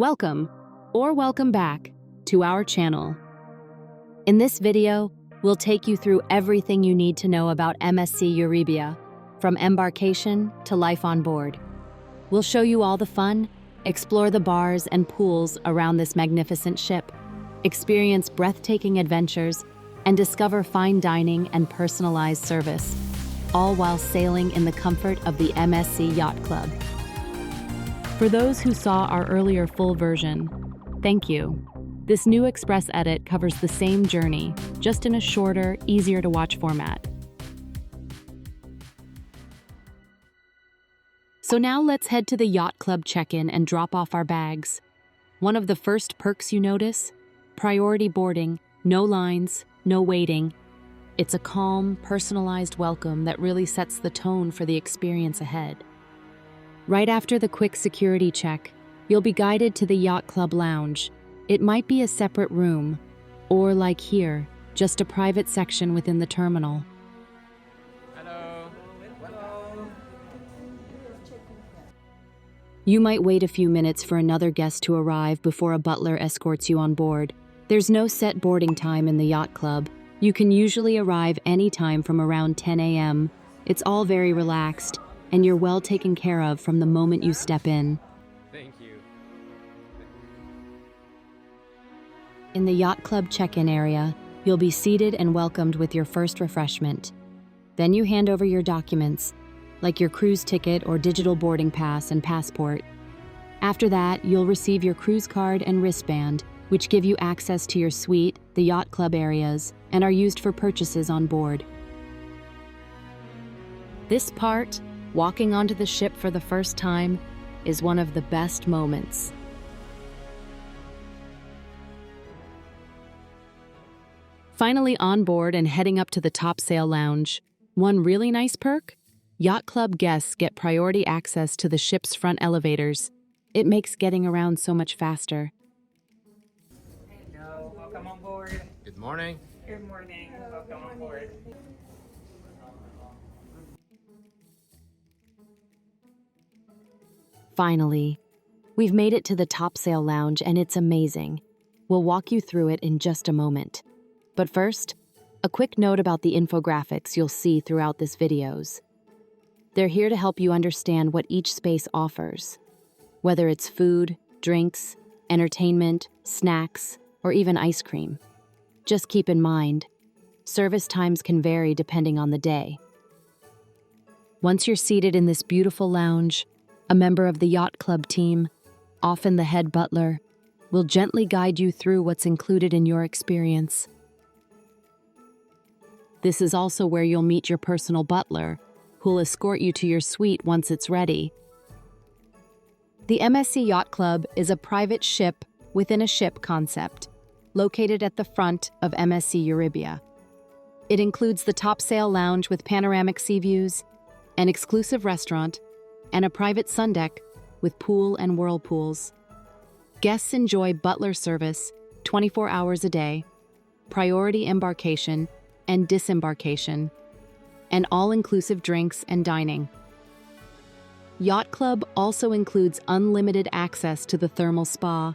Welcome, or welcome back, to our channel. In this video, we'll take you through everything you need to know about MSC Euribia, from embarkation to life on board. We'll show you all the fun, explore the bars and pools around this magnificent ship, experience breathtaking adventures, and discover fine dining and personalized service, all while sailing in the comfort of the MSC Yacht Club. For those who saw our earlier full version, thank you. This new express edit covers the same journey, just in a shorter, easier to watch format. So now let's head to the Yacht Club check-in and drop off our bags. One of the first perks you notice? Priority boarding, no lines, no waiting. It's a calm, personalized welcome that really sets the tone for the experience ahead. Right after the quick security check, you'll be guided to the Yacht Club lounge. It might be a separate room, or like here, just a private section within the terminal. Hello. Hello. You might wait a few minutes for another guest to arrive before a butler escorts you on board. There's no set boarding time in the Yacht Club. You can usually arrive anytime from around 10 a.m. It's all very relaxed, and you're well taken care of from the moment you step in. Thank you. In the Yacht Club check-in area, you'll be seated and welcomed with your first refreshment. Then you hand over your documents, like your cruise ticket or digital boarding pass and passport. After that, you'll receive your cruise card and wristband, which give you access to your suite, the Yacht Club areas, and are used for purchases on board. This part, walking onto the ship for the first time, is one of the best moments. Finally on board and heading up to the top sail lounge. One really nice perk? Yacht Club guests get priority access to the ship's front elevators. It makes getting around so much faster. Hello, welcome on board. Good morning. Good morning, welcome on board. Finally, we've made it to the top sail lounge and it's amazing. We'll walk you through it in just a moment. But first, a quick note about the infographics you'll see throughout this videos. They're here to help you understand what each space offers, whether it's food, drinks, entertainment, snacks, or even ice cream. Just keep in mind, service times can vary depending on the day. Once you're seated in this beautiful lounge, a member of the Yacht Club team, often the head butler, will gently guide you through what's included in your experience. This is also where you'll meet your personal butler, who'll escort you to your suite once it's ready. The MSC Yacht Club is a private ship within a ship concept, located at the front of MSC Euribia. It includes the top sail lounge with panoramic sea views, an exclusive restaurant, and a private sundeck with pool and whirlpools. Guests enjoy butler service 24 hours a day, priority embarkation and disembarkation, and all-inclusive drinks and dining. Yacht Club also includes unlimited access to the thermal spa.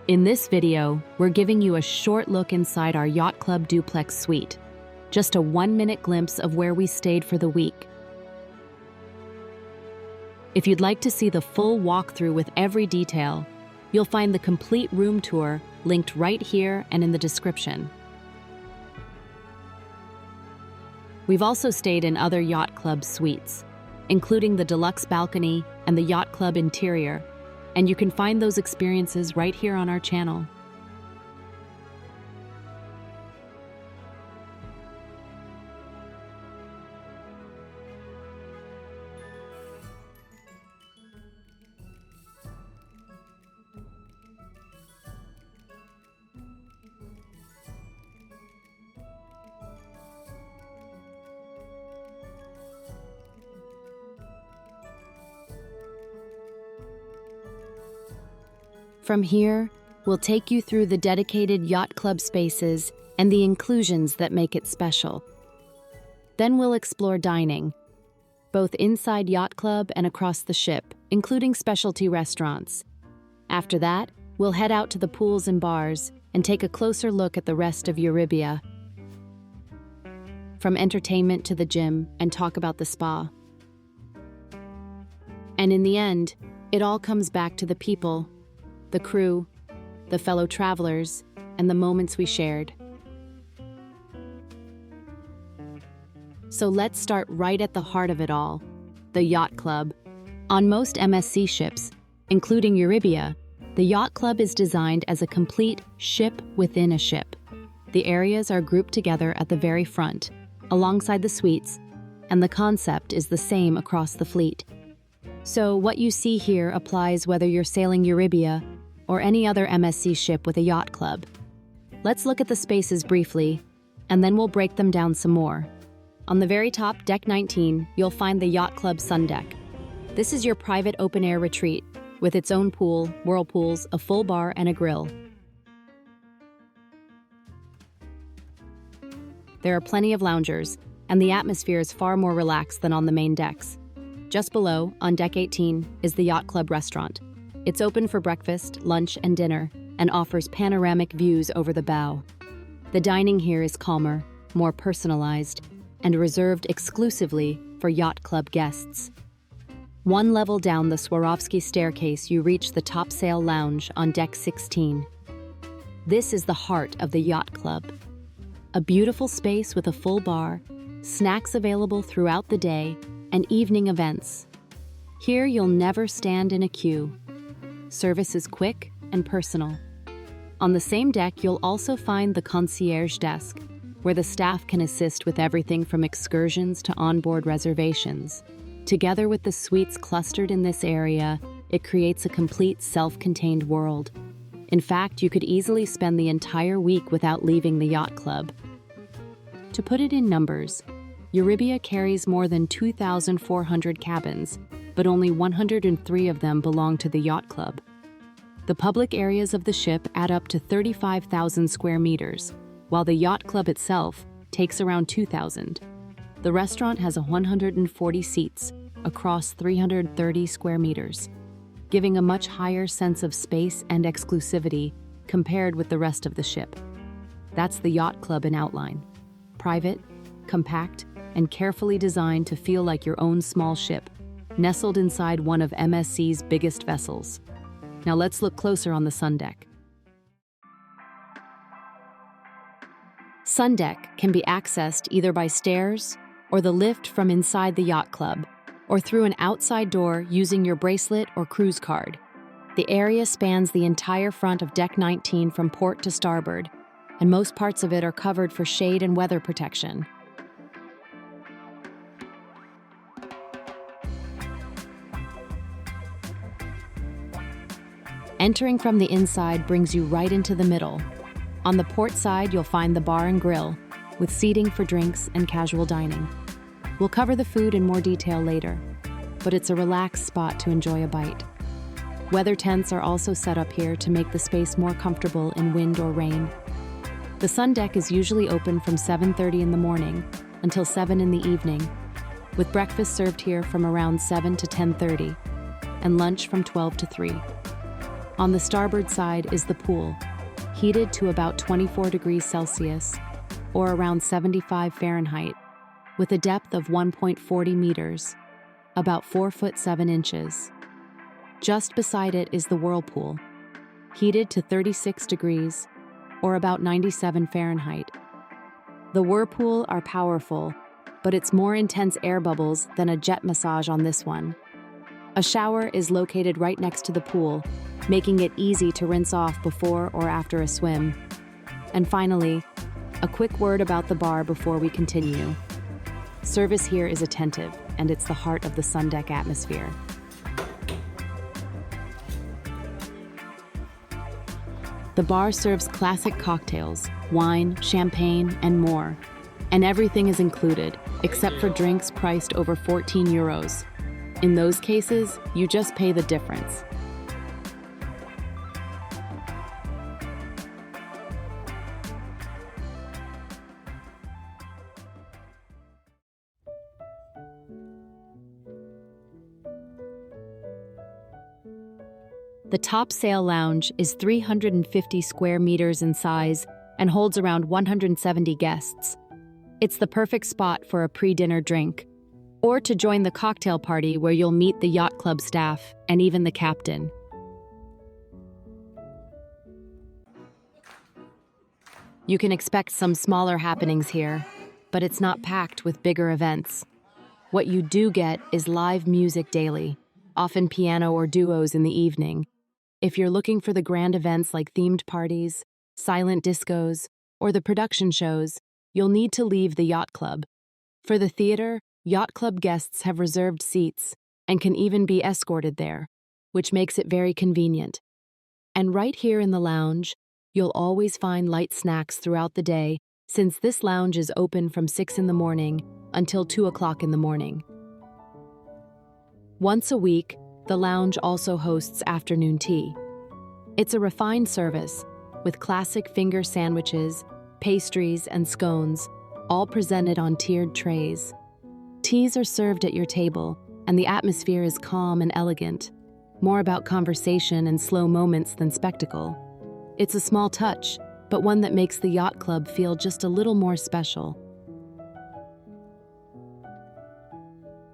In this video, we're giving you a short look inside our Yacht Club Duplex Suite, just a 1-minute glimpse of where we stayed for the week. If you'd like to see the full walkthrough with every detail, you'll find the complete room tour linked right here and in the description. We've also stayed in other Yacht Club suites, including the deluxe balcony and the Yacht Club interior, and you can find those experiences right here on our channel. From here, we'll take you through the dedicated Yacht Club spaces and the inclusions that make it special. Then we'll explore dining, both inside Yacht Club and across the ship, including specialty restaurants. After that, we'll head out to the pools and bars and take a closer look at the rest of Euribia. From entertainment to the gym, and talk about the spa. And in the end, it all comes back to the people, the crew, the fellow travelers, and the moments we shared. So let's start right at the heart of it all, the Yacht Club. On most MSC ships, including Euribia, the Yacht Club is designed as a complete ship within a ship. The areas are grouped together at the very front, alongside the suites, and the concept is the same across the fleet. So what you see here applies whether you're sailing Euribia or any other MSC ship with a yacht club. Let's look at the spaces briefly, and then we'll break them down some more. On the very top, Deck 19, you'll find the Yacht Club Sundeck. This is your private open-air retreat, with its own pool, whirlpools, a full bar, and a grill. There are plenty of loungers, and the atmosphere is far more relaxed than on the main decks. Just below, on Deck 18, is the Yacht Club restaurant. It's open for breakfast, lunch, and dinner, and offers panoramic views over the bow. The dining here is calmer, more personalized, and reserved exclusively for Yacht Club guests. One level down the Swarovski staircase, you reach the top sail lounge on Deck 16. This is the heart of the Yacht Club. A beautiful space with a full bar, snacks available throughout the day, and evening events. Here you'll never stand in a queue. Service is quick and personal. On the same deck, you'll also find the concierge desk, where the staff can assist with everything from excursions to onboard reservations. Together with the suites clustered in this area, it creates a complete self-contained world. In fact, you could easily spend the entire week without leaving the yacht club. To put it in numbers, Euribia carries more than 2,400 cabins, but only 103 of them belong to the yacht club. The public areas of the ship add up to 35,000 square meters, while the yacht club itself takes around 2,000. The restaurant has 140 seats across 330 square meters, giving a much higher sense of space and exclusivity compared with the rest of the ship. That's the yacht club in outline. Private, compact, and carefully designed to feel like your own small ship, nestled inside one of MSC's biggest vessels. Now let's look closer on the Sundeck. Sundeck can be accessed either by stairs or the lift from inside the yacht club, or through an outside door using your bracelet or cruise card. The area spans the entire front of Deck 19 from port to starboard, and most parts of it are covered for shade and weather protection. Entering from the inside brings you right into the middle. On the port side, you'll find the bar and grill, with seating for drinks and casual dining. We'll cover the food in more detail later, but it's a relaxed spot to enjoy a bite. Weather tents are also set up here to make the space more comfortable in wind or rain. The Sundeck is usually open from 7:30 in the morning until 7 in the evening, with breakfast served here from around 7 to 10:30, and lunch from 12 to 3. On the starboard side is the pool, heated to about 24 degrees Celsius, or around 75 Fahrenheit, with a depth of 1.40 meters, about 4 foot 7 inches. Just beside it is the whirlpool, heated to 36 degrees, or about 97 Fahrenheit. The whirlpool are powerful, but it's more intense air bubbles than a jet massage on this one. A shower is located right next to the pool, making it easy to rinse off before or after a swim. And finally, a quick word about the bar before we continue. Service here is attentive, and it's the heart of the Sundeck atmosphere. The bar serves classic cocktails, wine, champagne, and more. And everything is included, except for drinks priced over 14 euros. In those cases, you just pay the difference. The top sail lounge is 350 square meters in size and holds around 170 guests. It's the perfect spot for a pre-dinner drink, or to join the cocktail party where you'll meet the yacht club staff and even the captain. You can expect some smaller happenings here, but it's not packed with bigger events. What you do get is live music daily, often piano or duos in the evening. If you're looking for the grand events like themed parties, silent discos, or the production shows, you'll need to leave the yacht club. For the theater, yacht club guests have reserved seats and can even be escorted there, which makes it very convenient. And right here in the lounge, you'll always find light snacks throughout the day, since this lounge is open from 6 in the morning until 2 o'clock in the morning. Once a week, the lounge also hosts afternoon tea. It's a refined service with classic finger sandwiches, pastries, and scones, all presented on tiered trays. Teas are served at your table, and the atmosphere is calm and elegant, more about conversation and slow moments than spectacle. It's a small touch, but one that makes the yacht club feel just a little more special.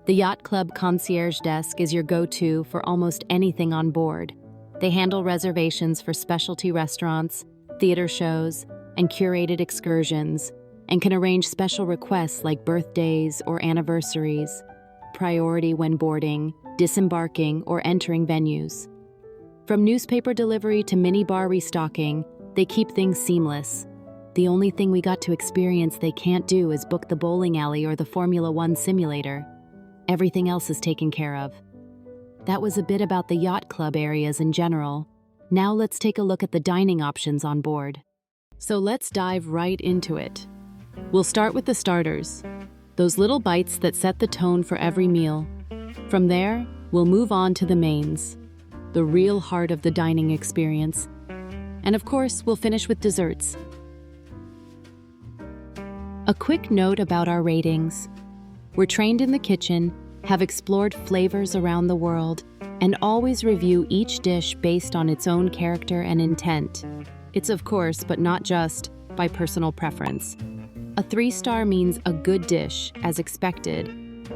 The yacht club concierge desk is your go-to for almost anything on board. They handle reservations for specialty restaurants, theater shows, and curated excursions, and can arrange special requests like birthdays or anniversaries, priority when boarding, disembarking, or entering venues. From newspaper delivery to mini-bar restocking, they keep things seamless. The only thing we got to experience they can't do is book the bowling alley or the Formula One simulator. Everything else is taken care of. That was a bit about the yacht club areas in general. Now let's take a look at the dining options on board. So let's dive right into it. We'll start with the starters, those little bites that set the tone for every meal. From there, we'll move on to the mains, the real heart of the dining experience. And of course, we'll finish with desserts. A quick note about our ratings. We're trained in the kitchen, have explored flavors around the world, and always review each dish based on its own character and intent. It's of course, but not just, by personal preference. A 3-star means a good dish, as expected,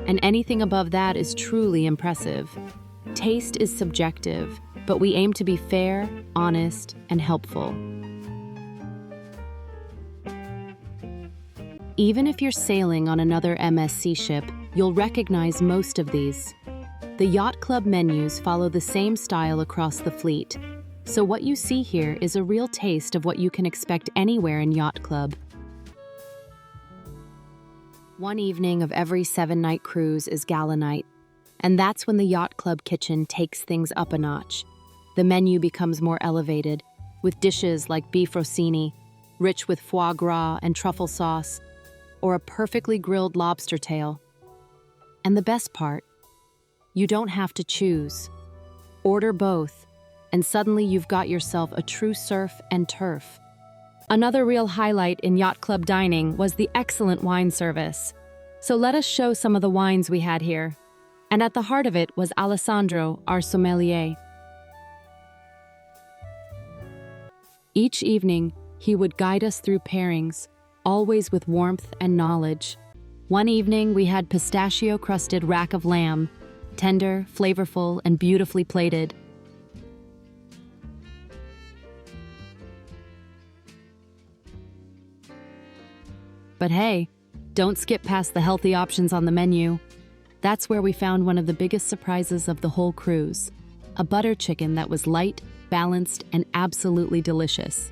and anything above that is truly impressive. Taste is subjective, but we aim to be fair, honest, and helpful. Even if you're sailing on another MSC ship, you'll recognize most of these. The yacht club menus follow the same style across the fleet, so what you see here is a real taste of what you can expect anywhere in yacht club. One evening of every 7-night cruise is gala night, and that's when the yacht club kitchen takes things up a notch. The menu becomes more elevated, with dishes like beef rossini, rich with foie gras and truffle sauce, or a perfectly grilled lobster tail. And the best part, you don't have to choose. Order both, and suddenly you've got yourself a true surf and turf. Another real highlight in yacht club dining was the excellent wine service. So let us show some of the wines we had here. And at the heart of it was Alessandro, our sommelier. Each evening, he would guide us through pairings, always with warmth and knowledge. One evening, we had pistachio-crusted rack of lamb, tender, flavorful, and beautifully plated. But hey, don't skip past the healthy options on the menu. That's where we found one of the biggest surprises of the whole cruise, a butter chicken that was light, balanced, and absolutely delicious.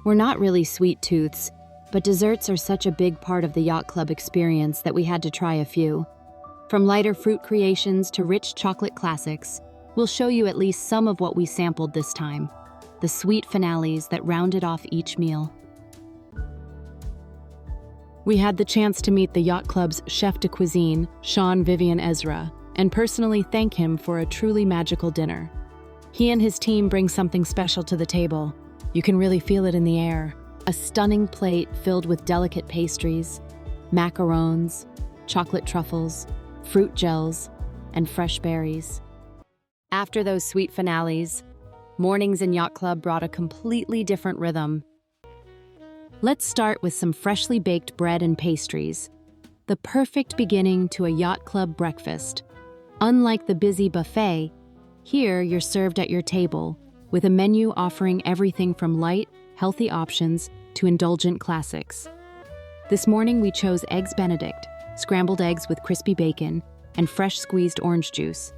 We're not really sweet tooths, but desserts are such a big part of the yacht club experience that we had to try a few. From lighter fruit creations to rich chocolate classics, we'll show you at least some of what we sampled this time, the sweet finales that rounded off each meal. We had the chance to meet the yacht club's chef de cuisine, Sean Vivian Ezra, and personally thank him for a truly magical dinner. He and his team bring something special to the table. You can really feel it in the air. A stunning plate filled with delicate pastries, macarons, chocolate truffles, fruit gels, and fresh berries. After those sweet finales, mornings in Yacht Club brought a completely different rhythm. Let's start with some freshly baked bread and pastries, the perfect beginning to a Yacht Club breakfast. Unlike the busy buffet, here you're served at your table, with a menu offering everything from light, healthy options to indulgent classics. This morning we chose Eggs Benedict, scrambled eggs with crispy bacon, and fresh squeezed orange juice.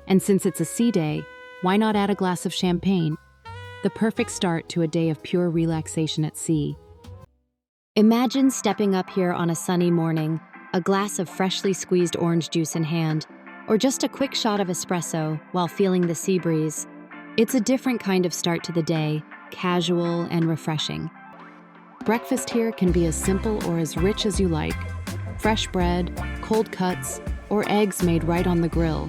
And since it's a sea day, why not add a glass of champagne? The perfect start to a day of pure relaxation at sea. Imagine stepping up here on a sunny morning, a glass of freshly squeezed orange juice in hand, or just a quick shot of espresso while feeling the sea breeze. It's a different kind of start to the day, casual and refreshing. Breakfast here can be as simple or as rich as you like. Fresh bread, cold cuts, or eggs made right on the grill.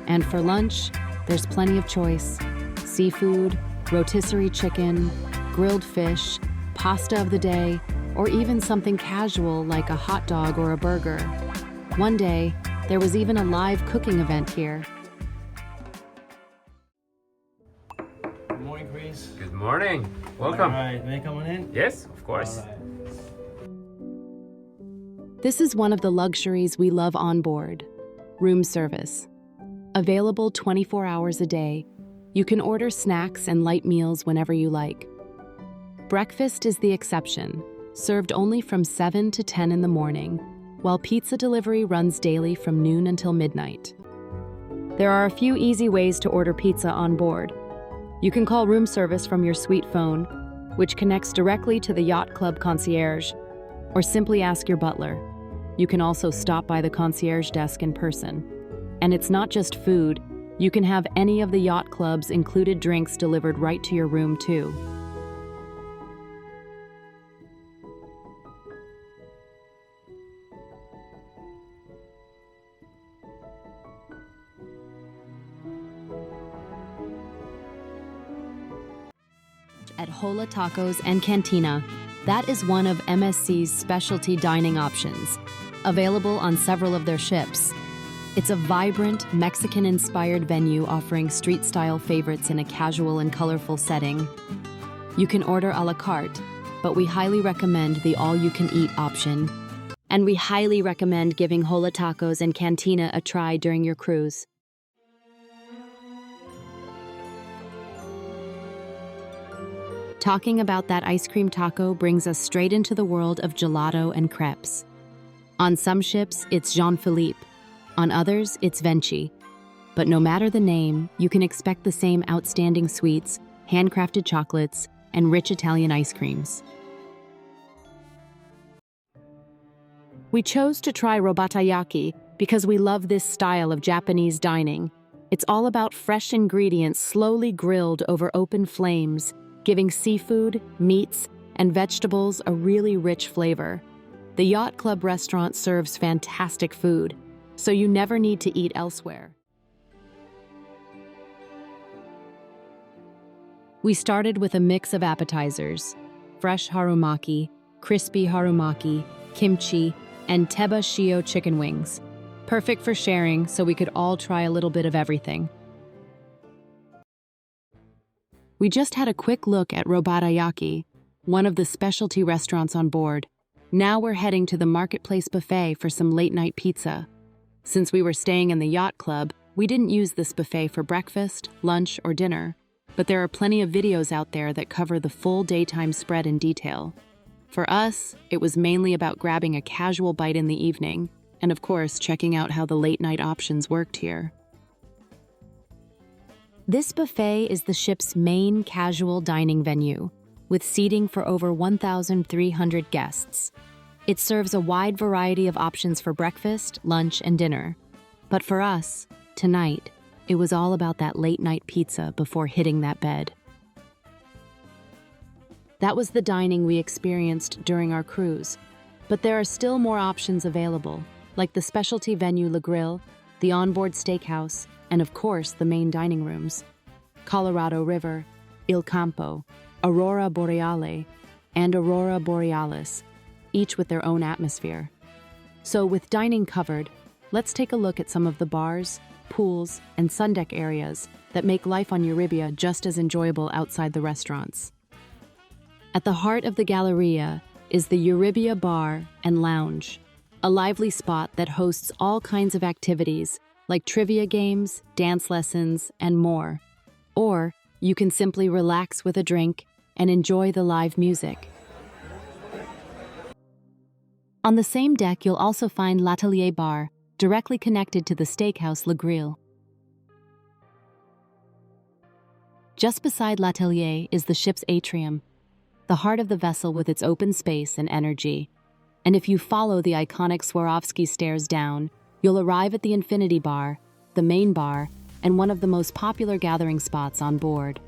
And for lunch, there's plenty of choice. Seafood, rotisserie chicken, grilled fish, pasta of the day, or even something casual like a hot dog or a burger. One day, there was even a live cooking event here. Good morning, Chris. Good morning. Welcome. All right, may I come on in? Yes, of course. All right. This is one of the luxuries we love on board: room service. Available 24 hours a day, you can order snacks and light meals whenever you like. Breakfast is the exception, served only from 7 to 10 in the morning, while pizza delivery runs daily from noon until midnight. There are a few easy ways to order pizza on board. You can call room service from your suite phone, which connects directly to the Yacht Club concierge, or simply ask your butler. You can also stop by the concierge desk in person. And it's not just food, you can have any of the Yacht Club's included drinks delivered right to your room too. At Hola Tacos and Cantina, that is one of MSC's specialty dining options, available on several of their ships. It's a vibrant, Mexican-inspired venue offering street-style favorites in a casual and colorful setting. You can order a la carte, but we highly recommend the all-you-can-eat option. And we highly recommend giving Hola Tacos and Cantina a try during your cruise. Talking about that ice cream taco brings us straight into the world of gelato and crepes. On some ships, it's Jean-Philippe. On others, it's Venchi. But no matter the name, you can expect the same outstanding sweets, handcrafted chocolates, and rich Italian ice creams. We chose to try Robatayaki because we love this style of Japanese dining. It's all about fresh ingredients slowly grilled over open flames, giving seafood, meats, and vegetables a really rich flavor. The Yacht Club restaurant serves fantastic food, so you never need to eat elsewhere. We started with a mix of appetizers: fresh harumaki, crispy harumaki, kimchi, and teba shio chicken wings. Perfect for sharing, so we could all try a little bit of everything. We just had a quick look at Robatayaki, one of the specialty restaurants on board. Now we're heading to the Marketplace Buffet for some late-night pizza. Since we were staying in the Yacht Club, we didn't use this buffet for breakfast, lunch, or dinner, but there are plenty of videos out there that cover the full daytime spread in detail. For us, it was mainly about grabbing a casual bite in the evening, and of course, checking out how the late-night options worked here. This buffet is the ship's main casual dining venue, with seating for over 1,300 guests. It serves a wide variety of options for breakfast, lunch, and dinner. But for us, tonight, it was all about that late-night pizza before hitting that bed. That was the dining we experienced during our cruise, but there are still more options available, like the specialty venue Le Grill, the onboard steakhouse, and of course the main dining rooms. Colorado River, Il Campo, Aurora Boreale, and Aurora Borealis, each with their own atmosphere. So with dining covered, let's take a look at some of the bars, pools, and sundeck areas that make life on Euribia just as enjoyable outside the restaurants. At the heart of the Galleria is the Euribia Bar and Lounge, a lively spot that hosts all kinds of activities like trivia games, dance lessons, and more. Or you can simply relax with a drink and enjoy the live music. On the same deck, you'll also find L'Atelier Bar, directly connected to the steakhouse Le Grill. Just beside L'Atelier is the ship's atrium, the heart of the vessel with its open space and energy. And if you follow the iconic Swarovski stairs down, you'll arrive at the Infinity Bar, the main bar, and one of the most popular gathering spots on board.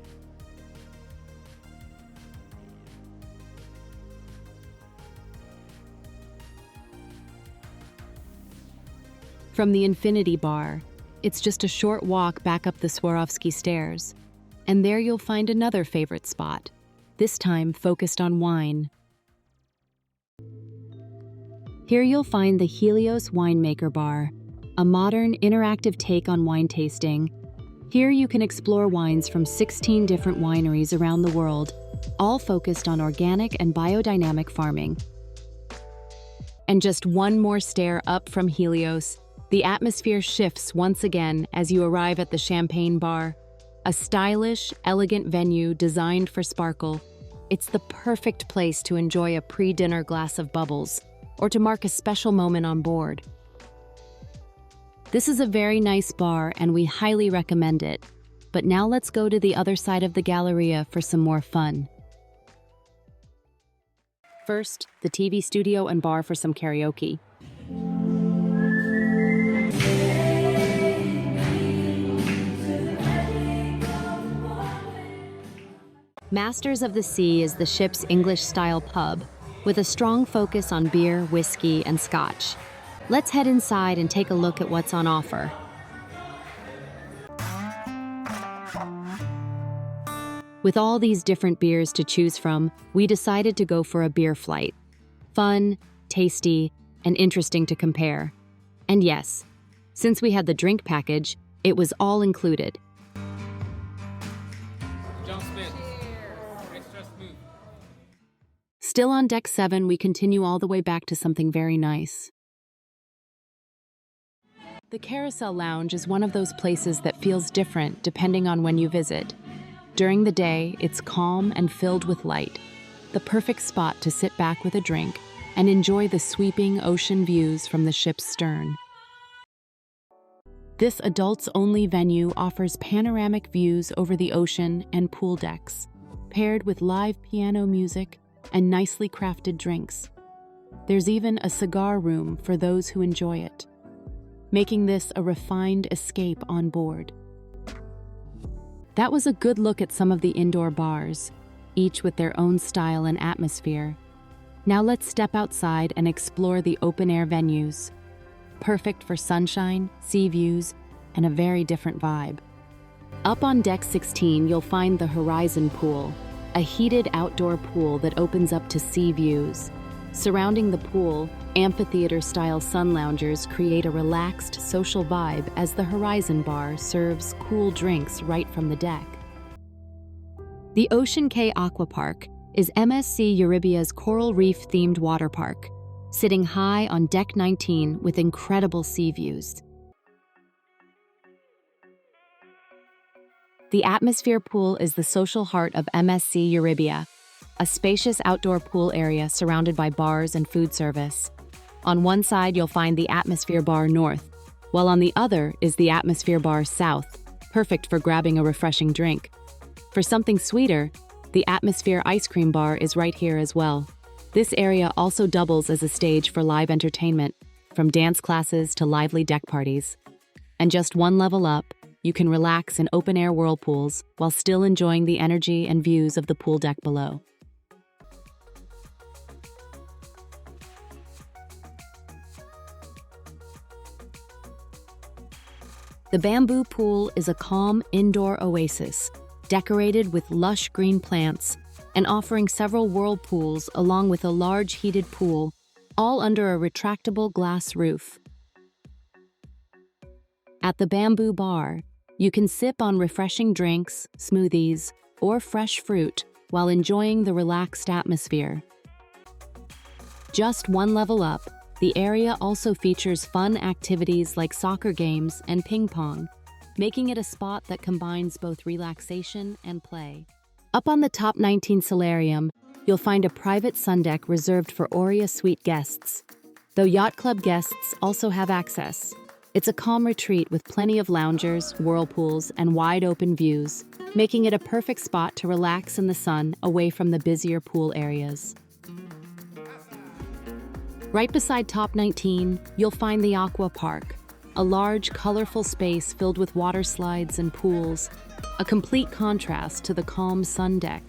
From the Infinity Bar, it's just a short walk back up the Swarovski stairs, and there you'll find another favorite spot, this time focused on wine. Here you'll find the Helios Winemaker Bar, a modern, interactive take on wine tasting. Here you can explore wines from 16 different wineries around the world, all focused on organic and biodynamic farming. And just one more stair up from Helios, the atmosphere shifts once again as you arrive at the Champagne Bar, a stylish, elegant venue designed for sparkle. It's the perfect place to enjoy a pre-dinner glass of bubbles or to mark a special moment on board. This is a very nice bar and we highly recommend it. But now let's go to the other side of the Galleria for some more fun. First, the TV studio and bar for some karaoke. Masters of the Sea is the ship's English-style pub, with a strong focus on beer, whiskey, and scotch. Let's head inside and take a look at what's on offer. With all these different beers to choose from, we decided to go for a beer flight. Fun, tasty, and interesting to compare. And yes, since we had the drink package, it was all included. Still on deck 7, we continue all the way back to something very nice. The Carousel Lounge is one of those places that feels different depending on when you visit. During the day, it's calm and filled with light, the perfect spot to sit back with a drink and enjoy the sweeping ocean views from the ship's stern. This adults-only venue offers panoramic views over the ocean and pool decks, paired with live piano music and nicely crafted drinks. There's even a cigar room for those who enjoy it, making this a refined escape on board. That was a good look at some of the indoor bars, each with their own style and atmosphere. Now let's step outside and explore the open-air venues, perfect for sunshine, sea views, and a very different vibe. Up on deck 16, you'll find the Horizon Pool, a heated outdoor pool that opens up to sea views. Surrounding the pool, amphitheater-style sun loungers create a relaxed, social vibe as the Horizon Bar serves cool drinks right from the deck. The Ocean Quay Aqua Park is MSC Euribia's coral reef-themed water park, sitting high on deck 19 with incredible sea views. The Atmosphere Pool is the social heart of MSC Euribia, a spacious outdoor pool area surrounded by bars and food service. On one side, you'll find the Atmosphere Bar North, while on the other is the Atmosphere Bar South, perfect for grabbing a refreshing drink. For something sweeter, the Atmosphere Ice Cream Bar is right here as well. This area also doubles as a stage for live entertainment, from dance classes to lively deck parties. And just one level up, you can relax in open-air whirlpools while still enjoying the energy and views of the pool deck below. The Bamboo Pool is a calm indoor oasis, decorated with lush green plants and offering several whirlpools along with a large heated pool, all under a retractable glass roof. At the Bamboo Bar, you can sip on refreshing drinks, smoothies, or fresh fruit while enjoying the relaxed atmosphere. Just one level up, the area also features fun activities like soccer games and ping pong, making it a spot that combines both relaxation and play. Up on the top 19 solarium, you'll find a private sundeck reserved for Aurea suite guests, though yacht club guests also have access. It's a calm retreat with plenty of loungers, whirlpools, and wide-open views, making it a perfect spot to relax in the sun away from the busier pool areas. Right beside Top 19, you'll find the Aqua Park, a large, colorful space filled with water slides and pools, a complete contrast to the calm Sundeck.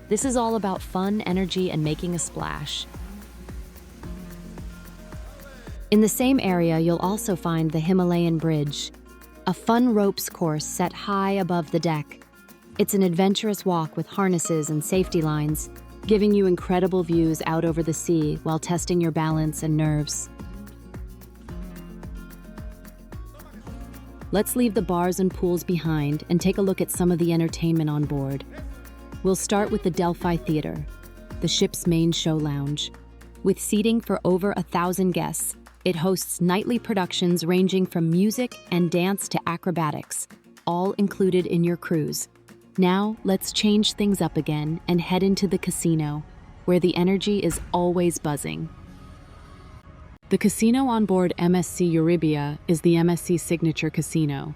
This is all about fun, energy, and making a splash. In the same area, you'll also find the Himalayan Bridge, a fun ropes course set high above the deck. It's an adventurous walk with harnesses and safety lines, giving you incredible views out over the sea while testing your balance and nerves. Let's leave the bars and pools behind and take a look at some of the entertainment on board. We'll start with the Delphi Theater, the ship's main show lounge. With seating for over 1,000 guests, it hosts nightly productions ranging from music and dance to acrobatics, all included in your cruise. Now, let's change things up again and head into the casino, where the energy is always buzzing. The casino on board MSC Euribia is the MSC Signature Casino,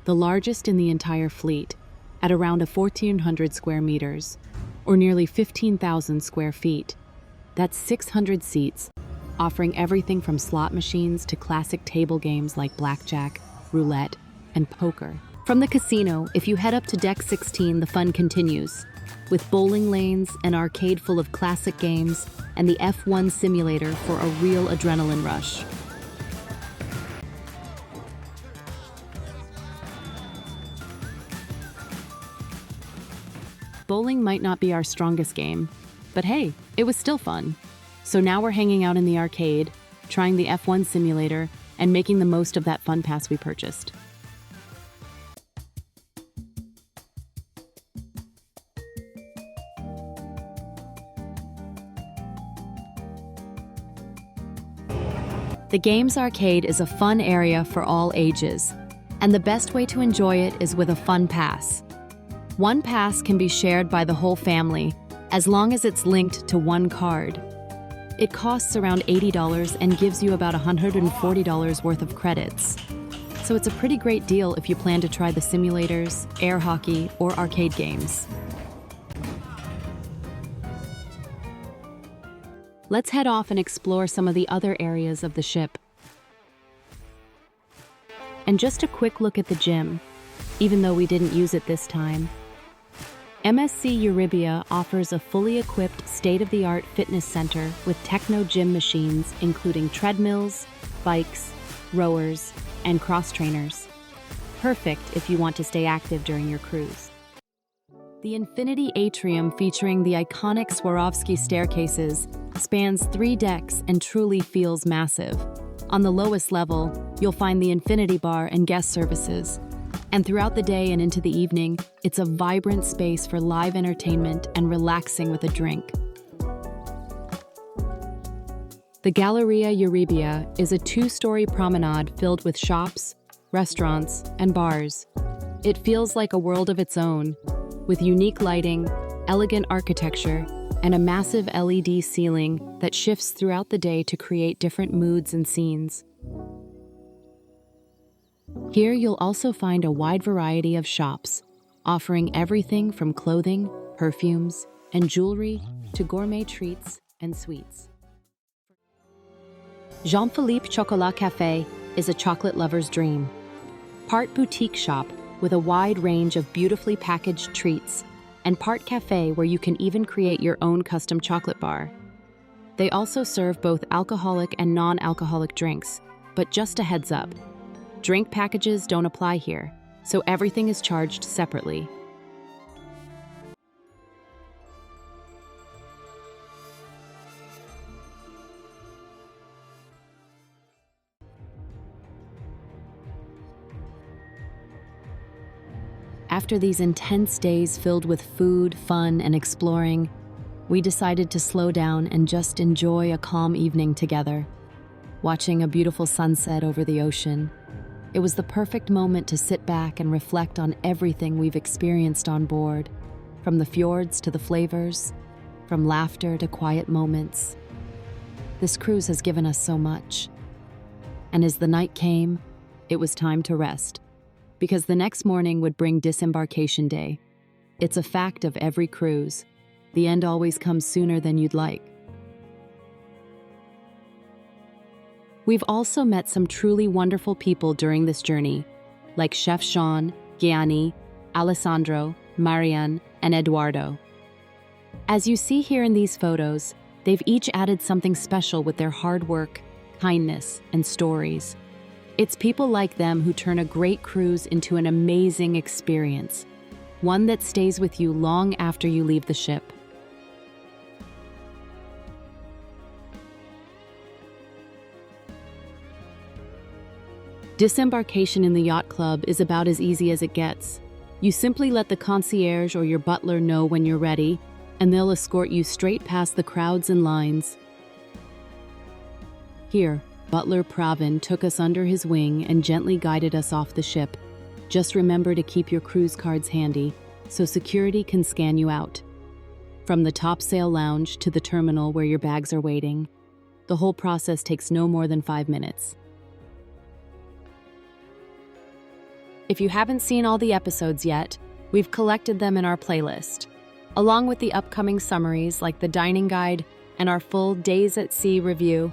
the largest in the entire fleet, at around 1,400 square meters, or nearly 15,000 square feet. That's 600 seats, offering everything from slot machines to classic table games like blackjack, roulette, and poker. From the casino, if you head up to Deck 16, the fun continues, with bowling lanes, an arcade full of classic games, and the F1 simulator for a real adrenaline rush. Bowling might not be our strongest game, but hey, it was still fun. So now we're hanging out in the arcade, trying the F1 simulator, and making the most of that fun pass we purchased. The Games Arcade is a fun area for all ages, and the best way to enjoy it is with a fun pass. One pass can be shared by the whole family, as long as it's linked to one card. It costs around $80 and gives you about $140 worth of credits. So it's a pretty great deal if you plan to try the simulators, air hockey, or arcade games. Let's head off and explore some of the other areas of the ship. And just a quick look at the gym, even though we didn't use it this time. MSC Euribia offers a fully equipped, state-of-the-art fitness center with techno gym machines including treadmills, bikes, rowers, and cross-trainers. Perfect if you want to stay active during your cruise. The Infinity Atrium, featuring the iconic Swarovski staircases, spans 3 decks and truly feels massive. On the lowest level, you'll find the Infinity Bar and guest services. And throughout the day and into the evening, it's a vibrant space for live entertainment and relaxing with a drink. The Galleria Euribia is a 2-story promenade filled with shops, restaurants, and bars. It feels like a world of its own, with unique lighting, elegant architecture, and a massive LED ceiling that shifts throughout the day to create different moods and scenes. Here you'll also find a wide variety of shops, offering everything from clothing, perfumes, and jewelry to gourmet treats and sweets. Jean-Philippe Chocolat Café is a chocolate lover's dream. Part boutique shop with a wide range of beautifully packaged treats, and part cafe where you can even create your own custom chocolate bar. They also serve both alcoholic and non-alcoholic drinks, but just a heads up, drink packages don't apply here, so everything is charged separately. After these intense days filled with food, fun, and exploring, we decided to slow down and just enjoy a calm evening together, watching a beautiful sunset over the ocean. It was the perfect moment to sit back and reflect on everything we've experienced on board, from the fjords to the flavors, from laughter to quiet moments. This cruise has given us so much. And as the night came, it was time to rest, because the next morning would bring disembarkation day. It's a fact of every cruise. The end always comes sooner than you'd like. We've also met some truly wonderful people during this journey, like Chef Sean, Gianni, Alessandro, Marianne, and Eduardo. As you see here in these photos, they've each added something special with their hard work, kindness, and stories. It's people like them who turn a great cruise into an amazing experience, one that stays with you long after you leave the ship. Disembarkation in the yacht club is about as easy as it gets. You simply let the concierge or your butler know when you're ready, and they'll escort you straight past the crowds and lines. Here, Butler Pravin took us under his wing and gently guided us off the ship. Just remember to keep your cruise cards handy, so security can scan you out. From the topsail lounge to the terminal where your bags are waiting, the whole process takes no more than 5 minutes. If you haven't seen all the episodes yet, we've collected them in our playlist, along with the upcoming summaries like the dining guide and our full Days at Sea review.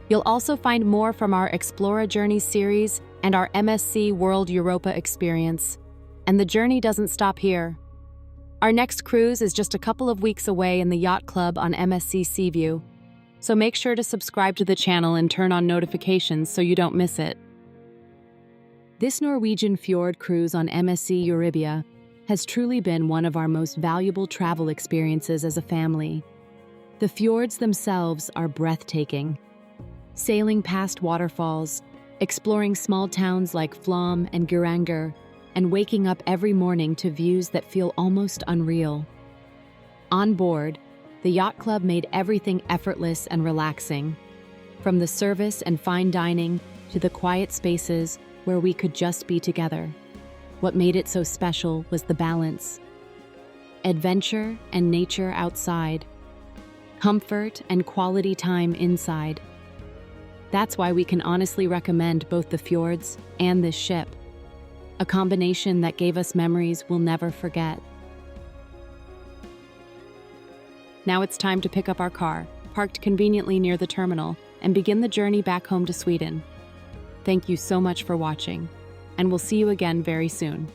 You'll also find more from our Explora Journey series and our MSC World Europa experience. And the journey doesn't stop here. Our next cruise is just a couple of weeks away in the Yacht Club on MSC Seaview. So make sure to subscribe to the channel and turn on notifications so you don't miss it. This Norwegian Fjord cruise on MSC Euribia has truly been one of our most valuable travel experiences as a family. The fjords themselves are breathtaking. Sailing past waterfalls, exploring small towns like Flom and Geiranger, and waking up every morning to views that feel almost unreal. On board, the Yacht Club made everything effortless and relaxing, from the service and fine dining to the quiet spaces where we could just be together. What made it so special was the balance. Adventure and nature outside, comfort and quality time inside. That's why we can honestly recommend both the fjords and this ship, a combination that gave us memories we'll never forget. Now it's time to pick up our car, parked conveniently near the terminal, and begin the journey back home to Sweden. Thank you so much for watching, and we'll see you again very soon.